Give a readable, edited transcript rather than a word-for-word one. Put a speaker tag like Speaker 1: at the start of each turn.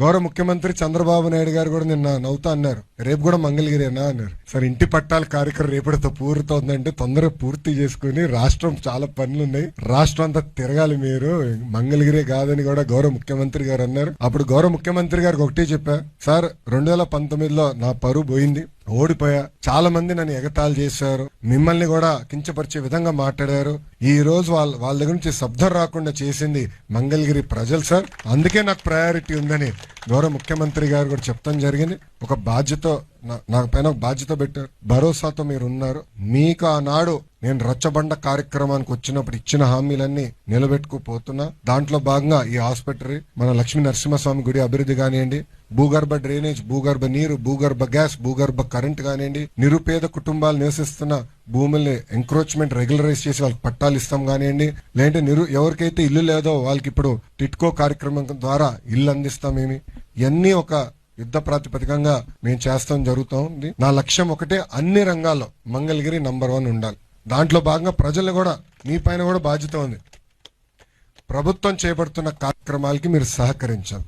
Speaker 1: గౌరవ ముఖ్యమంత్రి చంద్రబాబు నాయుడు గారు కూడా నిన్న నవ్వుతా అన్నారు, రేపు కూడా మంగళగిరేనా అన్నారు. సార్, ఇంటి పట్టాల కార్యక్రమం రేపటితో పూర్తవుతుందంటే తొందరగా పూర్తి చేసుకుని రాష్ట్రం చాలా పనులు ఉన్నాయి, రాష్ట్రం అంతా తిరగాలి, మీరు మంగళగిరే కాదని కూడా గౌరవ ముఖ్యమంత్రి గారు అన్నారు. అప్పుడు గౌరవ ముఖ్యమంత్రి గారికి ఒకటే చెప్పా, సార్ 2019లో నా పరువు పోయింది, ఓడిపోయా, చాలా మంది నన్ను ఎగతాళి చేశారు, మిమ్మల్ని కూడా కించపరిచే విధంగా మాట్లాడారు, ఈ రోజు వాళ్ళ దగ్గర నుంచి శబ్దం రాకుండా చేసింది మంగళగిరి ప్రజలు సార్, అందుకే నాకు ప్రయారిటీ ఉందని గౌరవ ముఖ్యమంత్రి గారు కూడా చెప్తాం జరిగింది. ఒక బాధ్యత, నాకు పైన ఒక బాధ్యత పెట్టారు, భరోసాతో మీరు ఉన్నారు. మీకు ఆనాడు నేను రచ్చబండ కార్యక్రమానికి వచ్చినప్పుడు ఇచ్చిన హామీలన్నీ నిలబెట్టుకుపోతున్నా. దాంట్లో భాగంగా ఈ హాస్పిటల్, మన లక్ష్మీ నరసింహస్వామి గుడి అభివృద్ధి కానివ్వండి, భూగర్భ డ్రైనేజ్, భూగర్భ నీరు, భూగర్భ గ్యాస్, భూగర్భ కరెంట్ కానివ్వండి, నిరుపేద కుటుంబాలు నివసిస్తున్న భూముల్ని ఎంక్రోచ్మెంట్ రెగ్యులరైజ్ చేసి వాళ్ళకి పట్టాలు ఇస్తాం కానివ్వండి, లేదంటే ఎవరికైతే ఇల్లు లేదో వాళ్ళకి ఇప్పుడు టిట్కో కార్యక్రమం ద్వారా ఇల్లు అందిస్తామేమి, ఇవన్నీ ఒక యుద్ధ ప్రాతిపదికంగా మేము చేస్తాం జరుగుతుంది. నా లక్ష్యం ఒకటే, అన్ని రంగాల్లో మంగళగిరి నంబర్ 1 ఉండాలి. దాంట్లో భాగంగా ప్రజలు కూడా, మీ పైన కూడా బాధ్యత ఉంది, ప్రభుత్వం చేపడుతున్న కార్యక్రమాలకి మీరు సహకరించాలి.